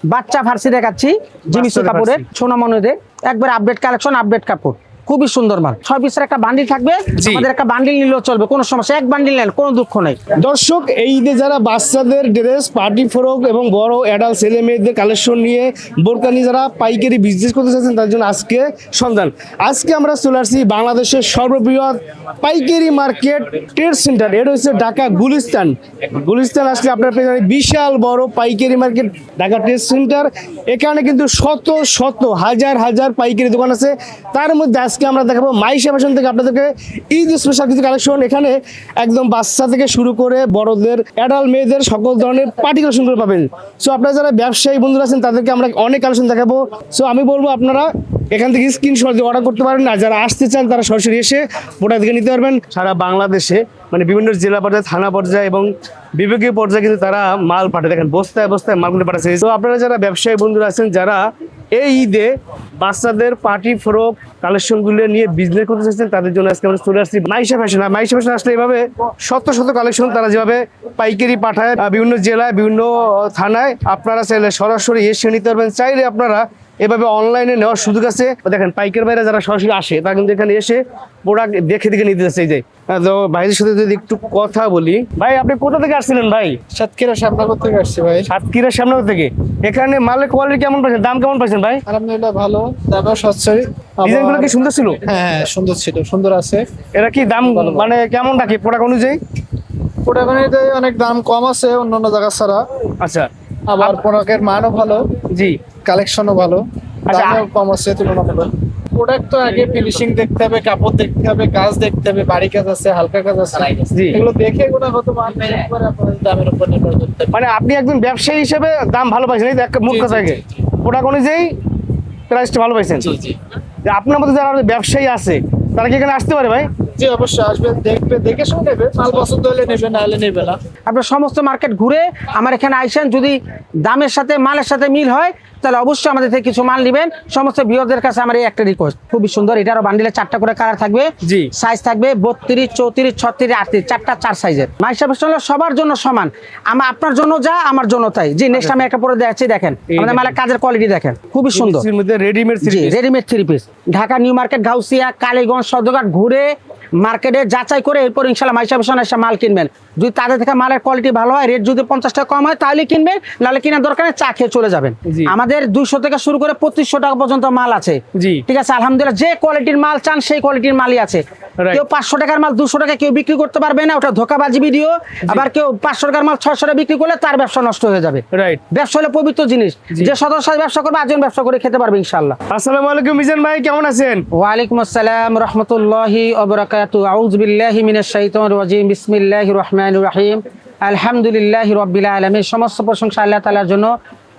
বাচ্চা ফার্সি দেখাচ্ছি জিমিচু কাপড়ের সোনামণিদের একবার আপডেট কালেকশন, আপডেট কাপড়, খুবই সুন্দর মাল। 6 পিসের একটা বান্ডিল থাকবে, আমাদের একটা বান্ডিল নিলেও চলবে, কোনো সমস্যা, এক বান্ডিল নেন কোনো দুঃখ নেই। দর্শক, এই ঈদে যারা বাচ্চাদের ড্রেস, পার্টি ফ্রক এবং বড় অ্যাডাল্ট ছেলে মেয়েদের কালেকশন নিয়ে বোরকা নিয়ে যারা পাইকারি বিজনেস করতে চাচ্ছেন তার জন্য আজকে সন্ধান। আজকে আমরা চলে আসছি বাংলাদেশের সর্ববৃহৎ পাইকারি মার্কেট ট্রেড সেন্টার, এটা হচ্ছে ঢাকা গুলিস্তান। গুলিস্তান আসলে আপনার পেয়ে যাবেন বিশাল বড় পাইকারি মার্কেট ঢাকা ট্রেড সেন্টার। এখানে কিন্তু শত শত হাজার হাজার পাইকারি দোকান আছে। তার মধ্যে আজকে আমরা দেখাবো মাইশা ফ্যাশন থেকে আপনাদেরকে ঈদ স্পেশাল কিছু কালেকশন। এখানে একদম বাচ্চা থেকে শুরু করে বড়দের, অ্যাডাল্ট মেয়েদের সকল ধরনের পার্টি কালেকশন করে পাবেন। সো আপনারা যারা ব্যবসায়ী বন্ধুরা আছেন তাদেরকে আমরা অনেক কালেকশন দেখাবো। সো আমি বলবো আপনারা এখান থেকে স্ক্রিনশট দিয়ে অর্ডার করতে পারেন, আর যারা আসতে চান তারা সরাসরি এসে প্রোডাক্ট থেকে নিতে পারবেন। সারা বাংলাদেশে মানে বিভিন্ন জেলা পর্যায়ে, থানা পর্যায়ে এবং বিভাগীয় পর্যায়ে কিন্তু তারা মাল পাঠায়। দেখেন বস্তায় বস্তায় মালগুলো পাঠাচ্ছে। তো আপনারা যারা ব্যবসায়ী বন্ধুরা আছেন যারা এই ঈদে বাচ্চাদের পার্টি ফ্রক কালেকশনগুলো নিয়ে বিজনেস করতে চাচ্ছেন তাদের জন্য আজকে আমরা চলে আসছি মাইশা ফ্যাশন। আর মাইশা ফ্যাশন আসলে এভাবে শত শত কালেকশন তারা যেভাবে পাইকারি পাঠায় বিভিন্ন জেলায়, বিভিন্ন থানায়, আপনারা চাইলে সরাসরি এসে নিতে পারবেন। চাইলে আপনারা এভাবে অনলাইনে নেওয়ার সুযোগ আছে। দেখেন পাইকার ভাইরা যারা সরাসরি আসে তারা কিন্তু এখানে এসে প্রোডাক্ট দেখে দেখে নিতে যাচ্ছে। এই যে তো ভাইদের সাথে যদি একটু কথা বলি, ভাই আপনি কোথা থেকে আসছিলেন? ভাই সাতক্ষীরা শ্যামনগর থেকে আসছি ভাই। সাতক্ষীরা শ্যামনগর থেকে। এখানে মালের কোয়ালিটি কেমন পাইছেন, দাম কেমন পাইছেন ভাই? আলহামদুলিল্লাহ ভালো, দামও সচ্ছল। ডিজাইনগুলো কি সুন্দর ছিল? হ্যাঁ সুন্দর ছিল, সুন্দর আছে। এটা কি দাম মানে কেমন রাখি প্রোডাক্ট অনুযায়ী? প্রোডাক্টে অনেক দাম কম আছে অন্যান্য জায়গা ছাড়া। আচ্ছা, আবার প্রোডাক্টের মানও ভালো, জি, কালেকশনও ভালো, আচ্ছা। দামও কম আছে তুলনামূলক। প্রোডাক্ট তো আগে ফিনিশিং দেখতে হবে, কাপড় দেখতে হবে, কাজ দেখতে হবে, বাড়ি কাজ আছে, হালকা কাজ আছে, জি। এগুলো দেখে গুণগত মান মেনে করে আপনাদের দামের উপর নির্ভর করতে হবে। মানে আপনি একজন ব্যবসায়ী হিসেবে দাম ভালো পাইছেন, এই তো একটা মুখ্য থাকে প্রোডাক্ট অনুযায়ী প্রাইসটা ভালো পাইছেন। জি জি যে আপনার মধ্যে যারা ব্যবসায়ী আছে তারা কি এখানে আসতে পারে ভাই? জি, অবশ্যই আসবে, দেখবে, দেখে শুনে নেবে, মাল পছন্দ হলে নেবে, না হলে নেবে না। আপনার সমস্ত মার্কেট ঘুরে আমার এখানে আইসেন, যদি দামের সাথে মালের সাথে মিল হয় তাহলে অবশ্যই আমাদের থেকে কিছু মাল নেবেন। সমস্ত ভিউয়ারদের কাছে আমার এই একটা রিকোয়েস্ট, খুবই সুন্দর, এটারও বান্ডিলে 4টা করে কালার থাকবে, জি। সাইজ থাকবে 32, 34, 36, 38, 4টা 4 সাইজের। মাইশা ফ্যাশন হলো সবার জন্য সমান, আপনার জন্য যা আমার জন্য তাই। জি, নেক্সট আমি একটা পরে দেখাচ্ছি, দেখেন আমাদের মালের কাজের কোয়ালিটি দেখেন, খুবই সুন্দর। এর মধ্যে রেডিমেড জি, readymade 3 piece. Dhaka New Market, Gausia, Kaliganj, Sadarghat ঘুরে মার্কেটে যাচাই করে এরপর ইনশাল্লাহ মাইশা ফ্যাশন এসে মাল কিনবেন। যদি তাদের থেকে মালের কোয়ালিটি ভালো হয়, রেট যদি 50 টাকা কম হয় তাহলে কিনবেন, নাহলে কেনার দরকার নেই, চা খেয়ে চলে যাবেন। জি। আমাদের 200 থেকে শুরু করে 2500 টাকা পর্যন্ত মাল আছে। জি। ঠিক আছে, আলহামদুলিল্লাহ, যে কোয়ালিটির মাল চান সেই কোয়ালিটির মালই আছে। Right. কেউ 500 টাকার মাল 200 টাকা কেউ বিক্রি করতে পারবে না, ওটা ধোকাবাজি ভিডিও। আবার কেউ 500 টাকার মাল 600 টাকা বিক্রি করলে তার ব্যবসা নষ্ট হয়ে যাবে। রাইট। ব্যবসা হলো পবিত্র জিনিস, যে সদস্য ব্যবসা করবে আজীবন ব্যবসা করে খেতে পারবে ইনশাআল্লাহ। আসসালামু আলাইকুম মিজান ভাই, কেমন আছেন? ওয়ালাইকুম আসসালাম রাহমাতুল্লাহি ওয়া বারাকাতুহু। আউযু বিল্লাহি মিনাশ শাইতানির রাজিম। বিসমিল্লাহির রহমানির রহিম। আলহামদুলিল্লাহি রাব্বিল আলামিন। সমস্ত প্রশংসা আল্লাহ তাআলার জন্য,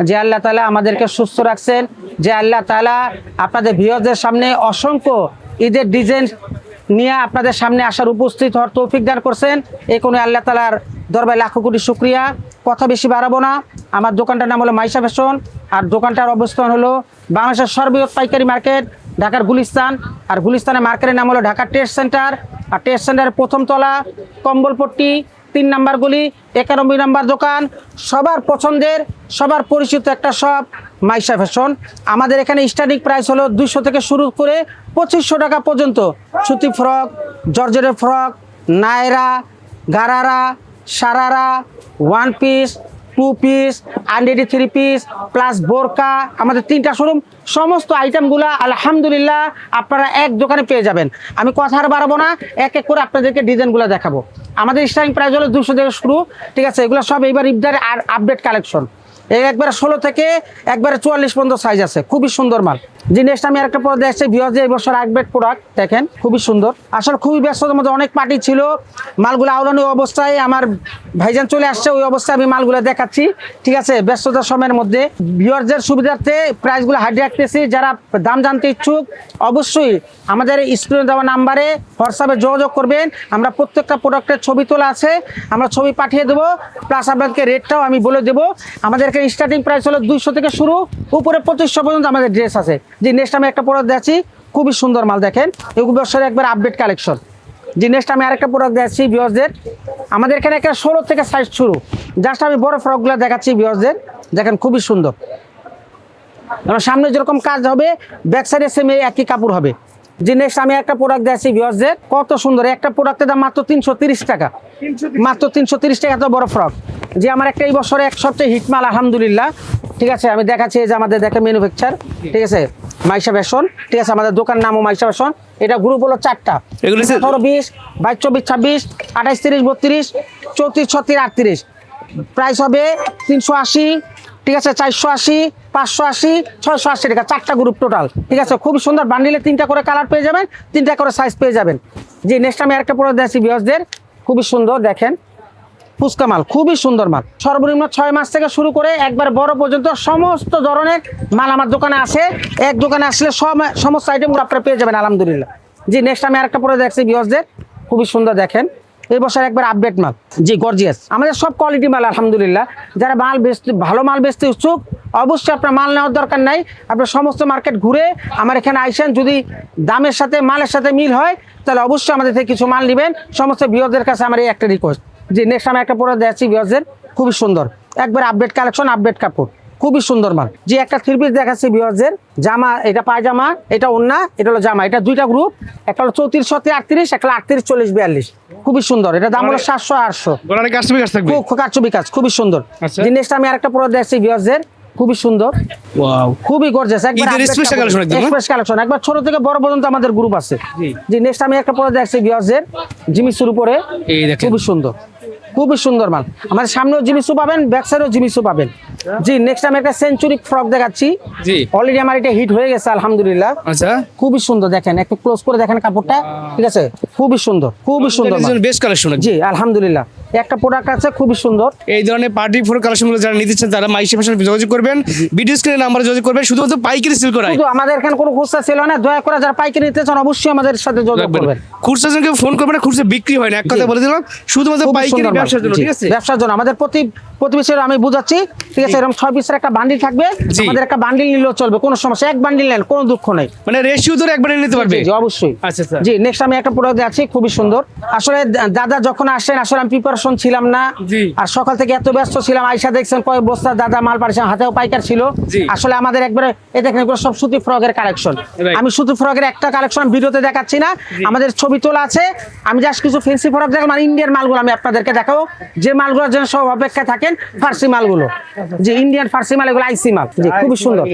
যে আল্লাহ তাআলা আমাদেরকে সুস্থ রাখছেন, যে আল্লাহ তাআলা আপনাদের ভিউয়ারদের সামনে অসংখ্য ঈদের ডিজাইন নিয়ে আপনাদের সামনে আসার, উপস্থিত হওয়ার তৌফিক দান করছেন। এই কোনো আল্লাহ তাআলার দরবারে লাখো কোটি শুকরিয়া। কথা বেশি বাড়াবো না। আমার দোকানটার নাম হলো মাইশা ফ্যাশন, আর দোকানটার অবস্থান হলো বাংলাদেশের সর্ববৃহৎ পাইকারি মার্কেট ঢাকার গুলিস্তান। আর গুলিস্তানের মার্কেটের নাম হলো ঢাকা ট্রেড সেন্টার। আর ট্রেড সেন্টারের প্রথম তলা, কম্বলপট্টি, 3 নাম্বার গলি, 91 নাম্বার দোকান। সবার পছন্দের, সবার পরিচিত একটা শপ মাইশা ফ্যাশন। আমাদের এখানে স্টার্টিং প্রাইস হলো 200 থেকে শুরু করে 2500 টাকা পর্যন্ত। সুতি ফ্রক, জর্জেটের frock, Naira, gharara, sharara, 1 piece, 2 piece, আনডেডি 3 পিস প্লাস বোরকা, আমাদের 3টা শোরুম। সমস্ত আইটেমগুলো আলহামদুলিল্লাহ আপনারা এক দোকানে পেয়ে যাবেন। আমি কথা আর বাড়াবো না, এক এক করে আপনাদেরকে ডিজাইনগুলো দেখাবো। আমাদের স্টার্টিং প্রাইস হলো 200 থেকে শুরু। ঠিক আছে, এগুলো সব এইবার ইফতারের আর আপডেট কালেকশন। এই একবারে 16 থেকে একবারে 44 পর্যন্ত সাইজ আছে, খুবই সুন্দর মাল। যে নেক্সট আমি আরেকটা প্রোডাক্ট দেখছি, ভিউয়ারদের এই বছর আপডেট প্রোডাক্ট দেখেন, খুবই সুন্দর। আসলে খুবই ব্যস্ততার মধ্যে অনেক পার্টি ছিল, মালগুলো আউলানো অবস্থায় আমার ভাইজান চলে আসছে, ওই অবস্থায় আমি মালগুলো দেখাচ্ছি। ঠিক আছে, ব্যস্ততার সময়ের মধ্যে ভিউয়ারদের সুবিধার্থে প্রাইসগুলো হাইড রাখতেছি। যারা দাম জানতে ইচ্ছুক অবশ্যই আমাদের স্ক্রিনে দেওয়া নাম্বারে হোয়াটসঅ্যাপে যোগাযোগ করবেন। আমরা প্রত্যেকটা প্রোডাক্টের ছবি তোলা আছে, আমরা ছবি পাঠিয়ে দেবো, প্লাস আপনাদেরকে রেটটাও আমি বলে দেবো। আমাদের এখানে স্টার্টিং প্রাইস হলো 200 থেকে শুরু, উপরে 2500 পর্যন্ত আমাদের ড্রেস আছে। যে নেক্সট আমি একটা প্রোডাক্ট দেখাচ্ছি, খুবই সুন্দর মাল দেখেন, এগুলো বছরের একবার আপডেট কালেকশন। যে নেক্সট আমি আরেকটা প্রোডাক্ট দেখাচ্ছি ভিউয়ারদের, আমাদের এখানে একটা 16 থেকে সাইজ শুরু। জাস্ট আমি বড় ফ্রকগুলো দেখাচ্ছি ভিউয়ারদের, দেখেন খুবই সুন্দর। এবং সামনে যেরকম কাজ হবে ব্যাক সাইডে সেম একই কাপড় হবে। যে নেক্সট আমি একটা প্রোডাক্ট দিয়েছি ভিউয়ার্সদের, কত সুন্দর একটা প্রোডাক্টের দাম মাত্র 330 টাকা, মাত্র 330 টাকা। এত বড় ফ্রক যে আমার একটা এই বছরে এক সবচেয়ে হিটমাল আলহামদুলিল্লাহ। ঠিক আছে, আমি দেখাচ্ছি এই যে আমাদের দেখে ম্যানুফ্যাকচার, ঠিক আছে, মাইশা ফ্যাশন। ঠিক আছে, আমাদের দোকান নামও মাইশা ফ্যাশন। এটা গ্রুপ হলো 4টা, এগুলো 18, 20, 22, 24, 26, 28, 30, 32, 34, 36, 38। প্রাইস হবে 380, ঠিক আছে, 480, 580, 680 টাকা, 4টা গ্রুপ টোটাল। ঠিক আছে, খুব সুন্দর বান্ডিলে 3টা করে কালার পেয়ে যাবেন, 3টা করে সাইজ পেয়ে যাবেন। জি নেক্সট আমি আরেকটা প্রোডাক্ট দিয়েছি ভিউয়ার্সদের, খুবই সুন্দর দেখেন, ফুচকা মাল, খুবই সুন্দর মাল। সর্বনিম্ন 6 মাস থেকে শুরু করে একবার বড় পর্যন্ত সমস্ত ধরনের মাল আমার দোকানে আছে। এক দোকানে আসলে সমস্ত আইটেমগুলো আপনারা পেয়ে যাবেন আলহামদুলিল্লাহ। জি নেক্সট আমি আরেকটা প্রোডাক্ট দেখছি ভিউয়ার্সদের, খুবই সুন্দর দেখেন, এই বছর একবার আপডেট মাল। জি গর্জিয়াস, আমাদের সব কোয়ালিটি মাল আলহামদুলিল্লাহ। যারা মাল বেচতে, ভালো মাল বেচতে ইচ্ছুক, অবশ্যই আপনার মাল নেওয়ার দরকার নাই। আপনার সমস্ত মার্কেট ঘুরে আমার এখানে আইসেন, যদি দামের সাথে মালের সাথে মিল হয় তাহলে অবশ্যই আমাদের থেকে কিছু মাল নেবেন। সমস্ত ভিউয়ারদের কাছে আমার এই একটা রিকোয়েস্ট। জি নেক্সট আমি একটা প্রোডাক্ট দেখাচ্ছি ভিউয়ারদের, খুবই সুন্দর একবার আপডেট কালেকশন, আপডেট কাপড়, খুবই সুন্দর মাল। যে একটা 3 পিস দেখাচ্ছি ভিউয়ারদের, জামা, এটা পায়জামা, এটা ওড়না, এটা হলো জামা। এটা 2টা গ্রুপ, একটা হলো 34, 38, একটা 38, 40, 42। খুবই সুন্দর, এটা দাম হলো 700, 800। গলারে কাস্টমার কাজ থাকবে, কারচুপি কাজ, খুবই সুন্দর। আচ্ছা। যে নেক্সট আমি আরেকটা প্রোডাক্ট দেখাচ্ছি ভিউয়ারদের, খুবই সুন্দর, ওয়াও, খুবই গর্জিয়াস, একবার ঈদের স্পেশাল কালেকশন একদম, স্পেশাল কালেকশন, একবার ছোট থেকে বড় পর্যন্ত আমাদের গ্রুপ আছে। জি নেক্সট আমি একটা প্রোডাক্ট দেখাচ্ছি ভিউয়ারদের, জিমিসুর উপরে, এই দেখেন খুবই সুন্দর, খুবই সুন্দর মাল। আমাদের সামনেও জিমিসু পাবেন, ব্যাক সাইডেও জিমিসু পাবেন। জি নেক্সট আমি একটা সেঞ্চুরি ফ্রক দেখাচ্ছি। জি অলরেডি আমার এটা হিট হয়ে গেছে আলহামদুলিল্লাহ। আচ্ছা, খুবই সুন্দর দেখেন, একটু ক্লোজ করে দেখেন কাপড়টা, ঠিক আছে, খুবই সুন্দর, খুবই সুন্দর মাল। Best collection. জি আলহামদুলিল্লাহ, একটা প্রোডাক্ট আছে খুবই সুন্দর। এই ধরনের পার্টি ফোর কালেকশনগুলো যারা নিতে চান তারা মাইশা ফ্যাশনে যোগাযোগ করবেন, ভিডিও স্ক্রিনে নাম্বারে যোগাযোগ করবেন। শুধুমাত্র পাইকারি সেল করায়, শুধু আমাদের এখানে কোনো খুচরা ছিল না, দয়া করে যারা পাইকারি নিতে চান অবশ্যই আমাদের সাথে যোগাযোগ করবেন। খুচরা জনকে ফোন করবেন না, খুচরা বিক্রি হয় না, এক কথা বলে দিলাম, শুধুমাত্র খুবই পাইকারি সুন্দর মাল। ব্যবসার জন্য। জি, ঠিক আছে, ব্যবসার জন্য আমাদের প্রতিবেশীরা আমি বুঝাচ্ছি, ঠিক আছে, এরকম 6 পিসের একটা বান্ডিল থাকবে, জি। আমাদের একটা বান্ডিল নিলেও চলবে, কোনো সমস্যা, এক বান্ডিল নেন কোনো দুঃখ নাই। মানে রেশিও ধরে একবারে নিতে পারবে। জি, জি, অবশ্যই। আচ্ছা স্যার। জি নেক্সট আমি একটা প্রোডাক্ট দেখাচ্ছি, খুবই সুন্দর। আসলে দাদা যখন আসেন, আসলে আমি প্রিপারেশন ছিলাম না, জি। আর সকাল থেকে এত ব্যস্ত ছিলাম, আয়সা দেখছেন কয়েক বস্তা দাদা মাল পাঠিয়েছেন, হাতেও পাইকার ছিল। জি। আসলে আমাদের একবারে এই দেখেন, এগুলো সব সুতি ফ্রকের কালেকশন। Right. আমি সুতি ফ্রকের একটা কালেকশন ভিডিওতে দেখাচ্ছি না, আমাদের ছবি তোলা আছে। আমি জাস্ট কিছু ফেন্সি ফ্রক দেখাবো, মানে ইন্ডিয়ান মালগুলো আমি আপনাদেরকে দেখাবো, যে মালগুলোর জন্য সব অপেক্ষায় থাকেন, ফার্সি মালগুলো, যে ইন্ডিয়ান ফার্সি মাল, এগুলো আইসি মাল। জি খুবই সুন্দর,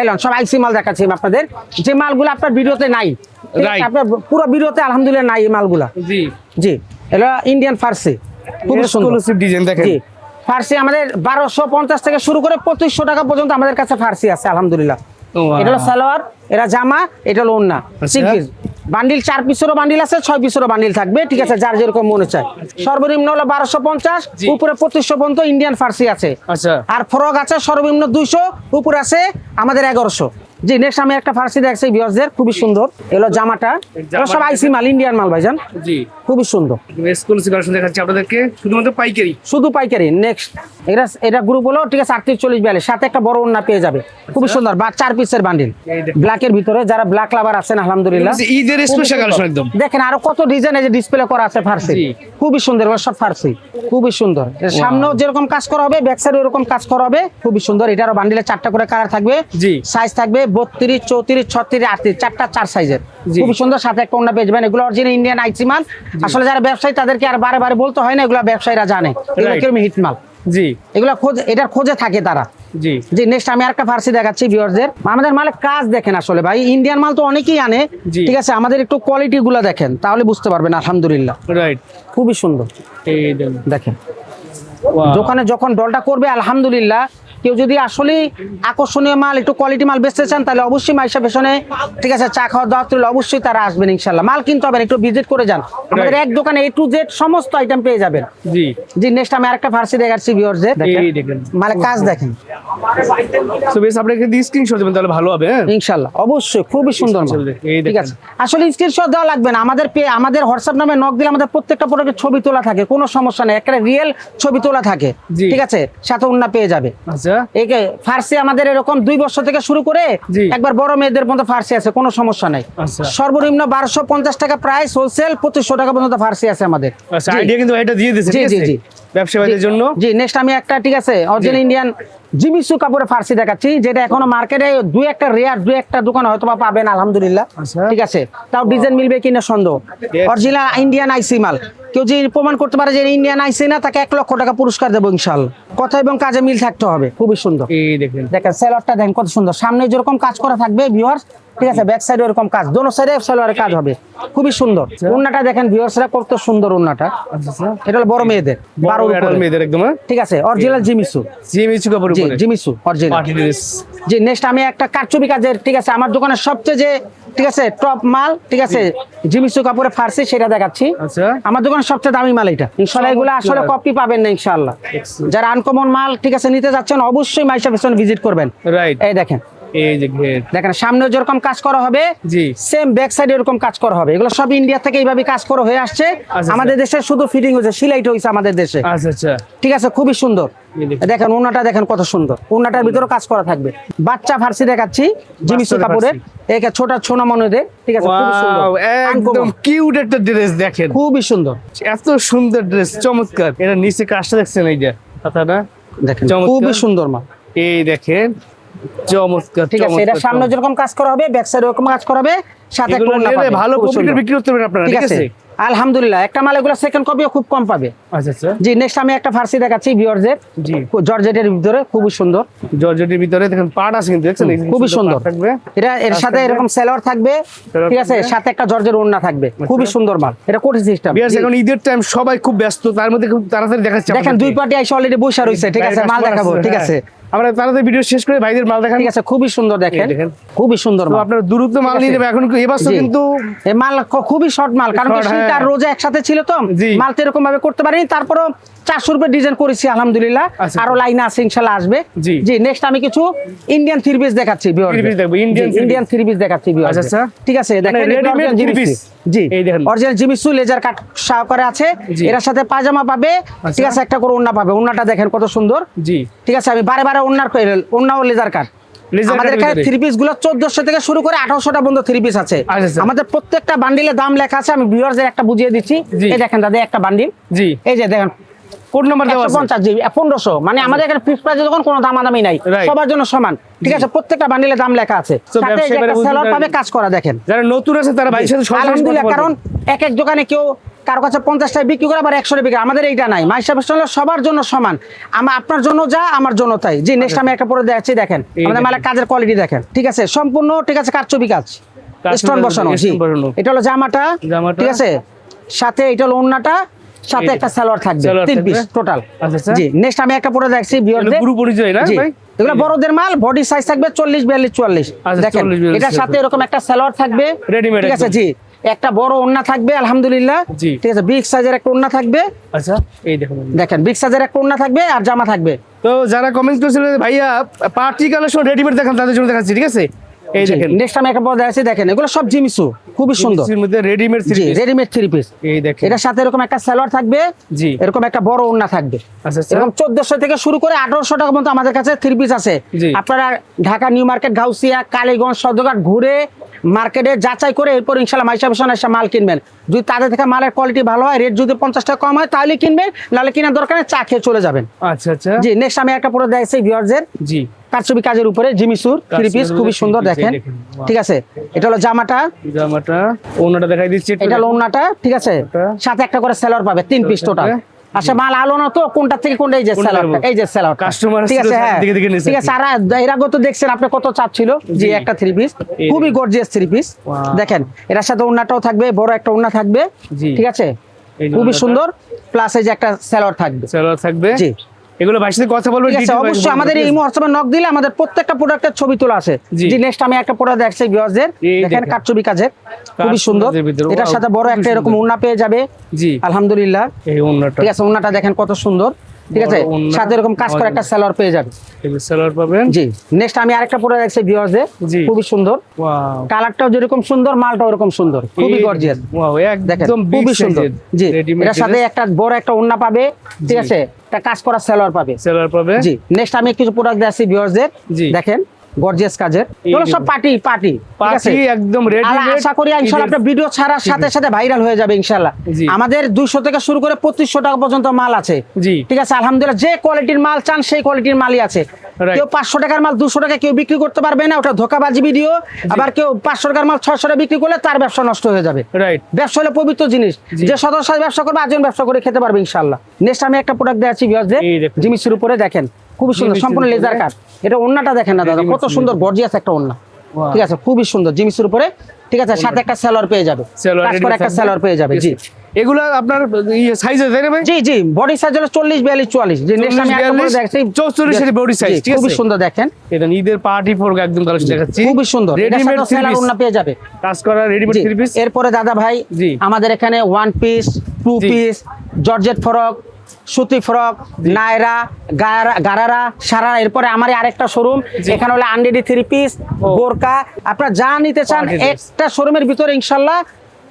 এলন সব আইসি মাল দেখাচ্ছি আমি আপনাদের, যে মালগুলো আপনার ভিডিওতে নাই, ঠিক আছে? Right. আপনার পুরো ভিডিওতে আলহামদুলিল্লাহ নাই এই মালগুলা। জি, জি এগুলো ইন্ডিয়ান ফার্সি, খুবই সুন্দর। এক্সক্লুসিভ ডিজাইন দেখেন। জি ফার্সি আমাদের 1250 থেকে শুরু করে 2500 টাকা পর্যন্ত আমাদের কাছে ফার্সি আছে আলহামদুলিল্লাহ। Wow. এটা হলো সালোয়ার, এটা জামা, এটা হলো ওড়না। আচ্ছা। 6 পিস বান্ডিল, 4 পিসেরও বান্ডিল আছে, 6 পিসেরও বান্ডিল থাকবে, ঠিক আছে, যার যেরকম মনে চায়। সর্বনিম্ন হলো 1250, জি। উপরে 2500 পর্যন্ত ইন্ডিয়ান ফার্সি আছে। আচ্ছা, আর ফ্রক আছে সর্বনিম্ন 200, উপরে আছে আমাদের 1100। জি নেক্সট আমি একটা ফার্সি দেখছি ভিউয়ারদের, খুবই সুন্দর। এলো জামাটা, এগুলো সব আইসি মাল, ইন্ডিয়ান মাল ভাইজান, জি, খুবই সুন্দর, এক্সক্লুসিভ কালেকশন দেখাচ্ছি আপনাদেরকে, শুধুমাত্র পাইকারি। শুধু পাইকারি। নেক্সট এটা গ্রুপ হলো, ঠিক আছে, 38, 40, 42, সাথে একটা বড় ওড়না পেয়ে যাবে, খুবই সুন্দর, বা 4 পিসের বান্ডিল, এই দেখুন। ব্ল্যাকের ভিতরে, যারা ব্ল্যাক লাভার আছেন আলহামদুলিল্লাহ। এটা হচ্ছে ঈদের খুবই স্পেশাল সুন্দর। কালেকশন একদম। দেখেন আরো কত ডিজাইন এই যে ডিসপ্লে করা আছে ফার্সি, জি। খুবই সুন্দর, এগুলো সব ফার্সি, খুবই সুন্দর। এর সামনেও যেরকম কাজ করা হবে, ব্যাক সাইডে এরকম কাজ করা হবে, খুবই সুন্দর। এটারও বান্ডিলে 4টা করে কালার থাকবে, জি। সাইজ থাকবে 32, 34, 36, 38, 4টা 4 সাইজের, জি। খুবই সুন্দর। সাথে একটা ওড়না পেয়ে যাবেন। এগুলো অরিজিনাল ইন্ডিয়ান আইসি মাল। আসলে যারা ব্যবসায়ী তাদেরকে আর বারে বারে বলতে হয় না, এগুলো ব্যবসায়ীরা জানে এগুলো Right. কিরকম হিট মাল, জি, এগুলো এটার খোঁজে থাকে তারা। জি, জি নেক্সট আমি আরেকটা ফার্সি দেখাচ্ছি ভিউয়ারদের। আমাদের মালের কাজ দেখেন, আসলে ভাই ইন্ডিয়ান মাল তো অনেকেই আনে, জি। ঠিক আছে, আমাদের একটু কোয়ালিটি গুলো দেখেন, তাহলে বুঝতে পারবেন আলহামদুলিল্লাহ, রাইট। খুবই সুন্দর। এই দেখুন, দেখেন Wow. দোকানে যখন ডলটা করবে আলহামদুলিল্লাহ, কেউ যদি আসলে আকর্ষণীয় মাল, একটু কোয়ালিটি মাল বেচতে চান, তাহলে অবশ্যই মাইশা ফ্যাশনে, ঠিক আছে, চা খাওয়া দাওয়া তুলে অবশ্যই তারা আসবেন ইনশাল্লাহ। মাল কিনতে হবে না, একটু ভিজিট করে যান, আমাদের এক দোকানে A to Z সমস্ত আইটেম পেয়ে যাবেন। জি, জি নেক্সট আমি আরেকটা ফার্সি দেখাচ্ছি ভিউয়ারদের, এই দেখেন। মালের কাজ দেখেন সো বেশ, আপনাকে দিয়ে স্ক্রিনশট দিবেন তাহলে ভালো হবে। হ্যাঁ, ইনশাল্লাহ, অবশ্যই খুবই সুন্দর মাল। এই ঠিক দেখেন। আছে, আসলে স্ক্রিনশট দেওয়া লাগবে না, আমাদের হোয়াটসঅ্যাপ নামে নক দিলে আমাদের প্রত্যেকটা প্রোডাক্টের ছবি তোলা থাকে, কোনো সমস্যা নেই, একটা রিয়েল ছবি তোলা থাকে, জি। ঠিক আছে, সাথে ওড়না পেয়ে যাবে। আচ্ছা, একে ফার্সি আমাদের এরকম 2 বছর থেকে শুরু করে জি। একবার বড় মেয়েদের মধ্যে ফার্সি আছে, কোনো সমস্যা নাই। আচ্ছা। সর্বনিম্ন 1250 টাকা প্রাইস, হোলসেল 2500 টাকা পর্যন্ত ফার্সি আছে আমাদের। আচ্ছা, জি। আইডিয়া কিন্তু এটা দিয়ে দিয়েছে। জি ঠিক জি আছে? জি ব্যবসায়ীদের জন্য। জি নেক্সট আমি একটা ঠিক আছে অরিজিনাল ইন্ডিয়ান জিমিসু কাপড়ে ফার্সি দেখাচ্ছি, যেটা এখনো মার্কেটে দুই একটা দোকান হয়তো বা পাবেন আলহামদুলিল্লাহ। আচ্ছা। ঠিক আছে, তাও ডিজাইন মিলবে কিনা সন্দেহ। অরিজিনাল ইন্ডিয়ান আইসি মাল, কেউ যদি প্রমাণ করতে পারে যে ইন্ডিয়ান আইসি না, তাকে 1 লক্ষ টাকা পুরস্কার দেবো ইনশাআল্লাহ। কথা এবং কাজে মিল থাকতে হবে, খুবই সুন্দর। এই দেখেন দেখেন সেলরটা দেখেন কত সুন্দর, সামনে যেরকম কাজ করা থাকবে ভিউয়ার্স, ঠিক আছে ব্যাক সাইডে এরকম কাজ, দোনো সাইডে সেলরের কাজ হবে, খুবই সুন্দর। ওন্নাটা দেখেন ভিউয়ার্সরা কত সুন্দর ওন্নাটা। আচ্ছা এটা হলো বড় মেয়েদের 12 বড় উপরে। মেয়েদের একদম ঠিক আছে অরিজিনাল জিমিসু। জিমিচু কাপড় জি উপরে জিমিসু অরিজিনাল পার্টি ড্রেস। জি নেক্সট আমি একটা কারচুপি কাজের, ঠিক আছে আমার দোকানের সবচেয়ে যে ঠিক আছে টপ মাল, ঠিক আছে জিমিসু কাপড়ে ফার্সি, সেটা দেখাচ্ছি। আচ্ছা আমার দোকানের সবচেয়ে দামি মাল এটা ইনশাআল্লাহ। এগুলো আসলে কপি পাবেন না ইনশাআল্লাহ। যারা আনকমন মাল ঠিক আছে নিতে যাচ্ছেন, অবশ্যই মাইশা ফ্যাশন ভিজিট করবেন। রাইট। এই দেখেন, এই যে ঘের। দেখেন সামনে যেরকম কাজ করা হবে, জি সেম ব্যাক সাইডে এরকম কাজ করা হবে। এগুলো সব ইন্ডিয়া থেকে এইভাবে কাজ করা হয়ে আসছে, আচ্ছা। আমাদের দেশে শুধু ফিটিং হয়েছে, সিলাইট হয়েছে আমাদের দেশে। আচ্ছা আচ্ছা ঠিক আছে খুবই সুন্দর। এই দেখেন। দেখেন ওনাটা দেখেন কত সুন্দর, ওনাটার ভিতরে কাজ করা থাকবে। বাচ্চা ফার্সি দেখাচ্ছি জিমিসু বাচ্চাদের কাপড়ের, একে ছোট ছোনা মনেদের, ঠিক আছে খুবই সুন্দর, ওয়াও একদম Uncommon, কিউট একটা ড্রেস দেখেন, খুবই সুন্দর। এত সুন্দর ড্রেস, চমৎকার। এটা নিচে কাজটা দেখছেন, এই যে কথাটা দেখেন চমৎকার। খুবই সুন্দর মা। এই দেখেন চমৎকার। ঠিক আছে, এটা সামনে যেরকম কাজ করা হবে, ব্যাক সাইডে এরকম কাজ করা হবে, সাথে একটা এগুলো ওড়না নিলে পাবে, ভালো খুব প্রফিটে সুন্দর। বিক্রি করতে পারবেন আপনারা, ঠিক ঠিক আছে আছে। আলহামদুলিল্লাহ, একটা মাল এগুলো সেকেন্ড কপিও খুব কম পাবে। আচ্ছা আচ্ছা জি নেক্সট আমি একটা ফার্সি দেখাচ্ছি ভিউয়ারদের, জি জর্জেটের ভিতরে খুবই সুন্দর, জর্জেটের ভিতরে দেখেন পাট আছে কিন্তু, দেখছেন এই খুবই সুন্দর পাট থাকবে। এটা। এর কাজ সাথে থাকবে। এরকম সেলর থাকবে, সেলর ঠিক আছে থাকবে। সাথে একটা জর্জের ওড়না থাকবে, খুবই সুন্দর মাল। এটা কোটি সিস্টেম। বিয়ার্স এখন ঈদের টাইম, সবাই খুব ব্যস্ত, তার মধ্যে খুব তাড়াতাড়ি দেখাচ্ছে দেখেন আপনাদেরকে। দুই পার্টি আইসা অলরেডি বসে রয়েছে, ঠিক আছে মাল দেখাবো, ঠিক আছে আমরা তাড়াতাড়ি ভিডিও শেষ করে ভাইদের মাল দেখান। ঠিক আছে খুবই সুন্দর। দেখেন এই দেখেন। খুবই সুন্দর তো মাল। আপনারা দ্রুত মাল ঠিক নিয়ে আছে। নেবেন, এখন এবার জি। কিন্তু এই মাল খুবই শর্ট মাল, কারণ কি Short, শীত আর হ্যাঁ। রোজা একসাথে ছিল তো, জি। মাল তো এরকম ভাবে করতে পারিনি, তারপরও 400 রুপে ডিজাইন করেছি আলহামদুলিল্লাহ। আচ্ছা। আরো লাইন আছে ইনশাআল্লাহ আসবে। জি। জি নেক্সট আমি কিছু ইন্ডিয়ান থ্রি পিস দেখাচ্ছি Three piece দেখবো, Indian three Indian three piece দেখাচ্ছি আচ্ছা, আচ্ছা। ঠিক আছে দেখেন মানে এগুলো ready-made original three জিমিসু। piece। জি এই দেখেন। অরিজিনাল জিমিসু লেজার কাট সহকারে আছে। জি। এর সাথে পায়জামা পাবে, ঠিক আছে একটা করে ওড়না পাবে, ওড়নাটা দেখেন কত সুন্দর। জি ঠিক আছে আমি বারে বারে ওড়না ও লেজার কাট। Laser আমাদের cut-এর এখানে ভিতরে। থ্রি পিস গুলো 1400 থেকে শুরু করে 1800টা পর্যন্ত থ্রি পিস আছে। আচ্ছা, আচ্ছা। আমাদের প্রত্যেকটা বান্ডিলে দাম লেখা আছে, আমি ভিউয়ারদের একটা বুঝিয়ে দিচ্ছি। জি। এই দেখেন দাদা একটা বান্ডিল, জি এই যে দেখেন কোড নাম্বার দেওয়া আছে। 150 জিবি 1500, মানে আমাদের এখানে ফিক্স প্রাইসে যখন কোনো দামাদামি নাই, Right. সবার জন্য সমান। ঠিক আছে প্রত্যেকটা বান্ডিলে দাম লেখা আছে, So, সাথে এই যে ব্যবসায়ীরা একটা বুঝতে সেলর পারবে। পাবে কাজ করা দেখেন। যারা নতুন আছে তারা ভাইয়ের সাথে সরাসরি আলহামদুলিল্লাহ, কথা কারণ বলবেন। এক এক দোকানে কেউ কারো কাছে 50 টাকা বিক্রি করে, আবার 100 টাকা বিক্রি, আমাদের এইটা নাই। মাইশা ফ্যাশন হলো সবার জন্য সমান, আপনার জন্য যা আমার জন্য তাই। জি নেক্সট আমি একটা পরে দেখাচ্ছি, দেখেন আমাদের দেখেন। মালের কাজের কোয়ালিটি দেখেন, ঠিক আছে সম্পূর্ণ ঠিক আছে কারচুপি কাজ, কাজ স্টোন বসানো। জি stone বসানো। এটা হলো জামাটা, জামাটা। ঠিক আছে সাথে এটা হলো ওড়নাটা, সাথে এই একটা সালোয়ার থাকবে, সালোয়ার 3 পিস থাকবে। টোটাল। আচ্ছা, আচ্ছা। জি নেক্সট আমি একটা পরে দেখছি এগুলো ভিউয়ারদের। পুরো পরিচয় না জি ভাই? এগুলো বড়দের মাল, বডি সাইজ থাকবে 40 42 44। আচ্ছা, দেখেন 40, 42 এটার সাথে এরকম একটা সালোয়ার থাকবে, Ready-made ঠিক আছে একদম। জি একটা বড় ওড়না থাকবে আলহামদুলিল্লাহ। জি। ঠিক আছে বিগ সাইজের একটা ওড়না থাকবে, আচ্ছা এই দেখুন। দেখেন বিগ সাইজের একটা ওড়না থাকবে আর জামা থাকবে। তো যারা কমেন্ট করেছিলেন ভাইয়া পার্টি কালেকশন রেডিমেড দেখান, তাদের জন্য দেখাচ্ছি, ঠিক আছে। এই দেখেন নেক্সট আমি একটা পরে দেখাচ্ছি, দেখেন এগুলো সব জিমিসু, খুবই সুন্দর। এর মধ্যে রেডিমেড জি রেডিমেড থ্রি পিস। এই দেখেন। এটার সাথে এরকম একটা সালোয়ার থাকবে, জি এরকম একটা বড় ওড়না থাকবে। আচ্ছা আচ্ছা। এরকম 1400 থেকে শুরু করে 1800 টাকা পর্যন্ত আমাদের কাছে থ্রি পিস আছে। জি। আপনারা ঢাকা নিউ মার্কেট, গাউসিয়া, কালীগঞ্জ, সদরঘাট ঘুরে মার্কেটে যাচাই করে এরপর ইনশাআল্লাহ মাইশা ফ্যাশন এসে মাল কিনবেন। যদি তাদের থেকে মালের কোয়ালিটি ভালো হয়, রেট যদি 50 টাকা কম হয় তাহলে কিনবেন, নাহলে কেনার দরকার নেই, চা খেয়ে চলে যাবেন। আচ্ছা আচ্ছা। জি নেক্সট আমি একটা পরে দেখছি ভিউয়ারদের জি কারচুপি কাজের উপরে জিমিসুর থ্রি পিস, খুবই সুন্দর দেখেন। ঠিক আছে এটা হলো জামাটা, জামাটা ওনাটা দেখাই দিচ্ছি একটু। এটা হলো ওড়নাটা, ঠিক আছে সাথে একটা করে সেলর পাবে, 3 পিস টোটাল। আচ্ছা মাল আলো না তো কোনটা থেকে কোনটা, এই যে কোনটা সেলরটা, নেবো? এই যে সেলর Customer ঠিক আছে ছিল, হ্যাঁ দিকে দিকে নিয়েছে ঠিক আছে। আর এর আগে তো দেখছেন আপনি কত চাপ ছিল। জি একটা থ্রি পিস, এই খুবই গর্জিয়াস থ্রি পিস। Wow. দেখেন এর সাথে ওড়নাটাও থাকবে, বড় একটা ওড়না থাকবে, জি। ঠিক আছে এই যে খুবই ওড়নাটা। সুন্দর, প্লাস এই যে একটা সেলর থাকবে। সালোয়ার থাকবে। জি এগুলো ভাইয়ের সাথে কথা বলবেন, ঠিক আছে detail ভাই অবশ্যই বলবেন, আমাদের ঠিক এই আছে? হোয়াটসঅ্যাপে নক দিলে আমাদের প্রত্যেকটা প্রোডাক্টের ছবি তোলা আছে। জি। জি নেক্সট আমি একটা প্রোডাক্ট দেখছি ভিউয়ারদের, এই দেখেন দেখেন। কারচুপি কাজের, খুবই সুন্দর। কাজের ভিতরে, এটার wow, সাথে বড় খুবই একটা এরকম সুন্দর। ওড়না পেয়ে যাবে জি আলহামদুলিল্লাহ। এই ওনাটা ঠিক আছে ওড়নাটা দেখেন কত সুন্দর, ঠিক আছে বড় ওড়না, সাথে এরকম কাজ করা একটা সেলর পেয়ে যাবে। সালোয়ার পাবেন। জি নেক্সট আমি আরেকটা প্রোডাক্ট দেখছি ভিউয়ারদের, জি। খুবই সুন্দর, ওয়াও কালারটাও যেরকম সুন্দর, মালটাও এরকম সুন্দর, খুবই গর্জিয়াস। ওয়াও দেখেন একদম খুবই সুন্দর। জি এটার সাথে একটা বড় একটা ওড়না পাবে, ঠিক জি। আছে একটা কাজ করা সেলর পাবে। সালোয়ার পাবে। জি নেক্সট আমি কিছু প্রোডাক্ট দেখছি ভিউয়ারদের, জি। দেখেন গর্জিয়াস কাজের, এই এগুলো সব দেখুন। পার্টি পার্টি, ঠিক আছে? পার্টি একদম রেডি। আশা করি ইনশাআল্লাহ আপনার ভিডিও ছাড়ার সাথে সাথে ভাইরাল হয়ে যাবে ইনশাআল্লাহ। জি। আমাদের 200 থেকে শুরু করে 2500 টাকা পর্যন্ত মাল আছে, জি। ঠিক আছে? আলহামদুলিল্লাহ, যে কোয়ালিটির মাল চান সেই কোয়ালিটির মালই আছে। Right. কেউ 500 টাকার মাল 200 টাকা কেউ বিক্রি করতে পারবে না, ওটা ধোকাবাজি ভিডিও। আবার কেউ 500 টাকার মাল 600 টাকা বিক্রি করলে তার ব্যবসা নষ্ট হয়ে যাবে। রাইট। ব্যবসা হলো পবিত্র জিনিস, যে সদস্য ব্যবসা করবে আজীবন ব্যবসা করে খেতে পারবে ইনশাআল্লাহ। নেক্সট আমি একটা প্রোডাক্ট দেখাচ্ছি ভিউয়ারদের, এই দেখুন। জিমিসের উপরে দেখেন, খুবই সুন্দর, জিমিসের সম্পূর্ণ উপরে। Laser cut. এটা ওন্নাটা দেখেন না দাদা, কত সুন্দর গর্জিয়াস একটা ওন্না, Wow. ঠিক আছে? খুবই সুন্দর জিমিসের উপরে, ঠিক আছে? সাথে একটা সেলর পেয়ে যাবে, সালোয়ার কাজ ready করে made একটা থাকবে। সেলর পেয়ে যাবে। জি এগুলো আপনার সাইজে তাই না ভাই? জি জি, বডি সাইজ হলো 40 42 44। যে নেক্সট আমি একটা করে 42, দেখাচ্ছি 44 এর body size, জি, ঠিক খুবই আছে? সুন্দর দেখেন, এটা ঈদের পার্টি ফোরক একদম কালেকশন দেখাচ্ছি। খুবই সুন্দর। এটার রেডিমেড সাথে সেলার ওন্না পেয়ে যাবে। কাজ করা রেডিমেড জি, থ্রি পিস। এরপরে দাদা ভাই জি। আমাদের এখানে 1 পিস 2 জি। পিস জর্জেট ফ্রক, সুতি ফ্রক, নায়রা, গারারা, সারারা। এরপরে আমার আরেকটা শোরুম, এখানে হলো আনরেডি 3 পিস, বোরকা, আপনারা যা নিতে চান Party dress। একটা শোরুমের ভিতরে ইনশাআল্লাহ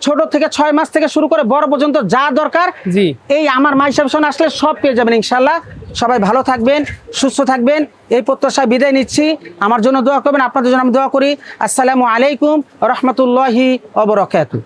ছোট থেকে 6 মাস থেকে শুরু করে বড় পর্যন্ত যা দরকার জি। এই আমার মাই সেকশন আসলে সব পেয়ে যাবেন ইনশাআল্লাহ। সবাই ভালো থাকবেন, সুস্থ থাকবেন, এই প্রত্যাশায় বিদায় নিচ্ছি। আমার জন্য দোয়া করবেন, আপনাদের জন্য আমি দোয়া করি। আসসালামু আলাইকুম ওয়া রাহমাতুল্লাহি ওয়া বারাকাতুহু।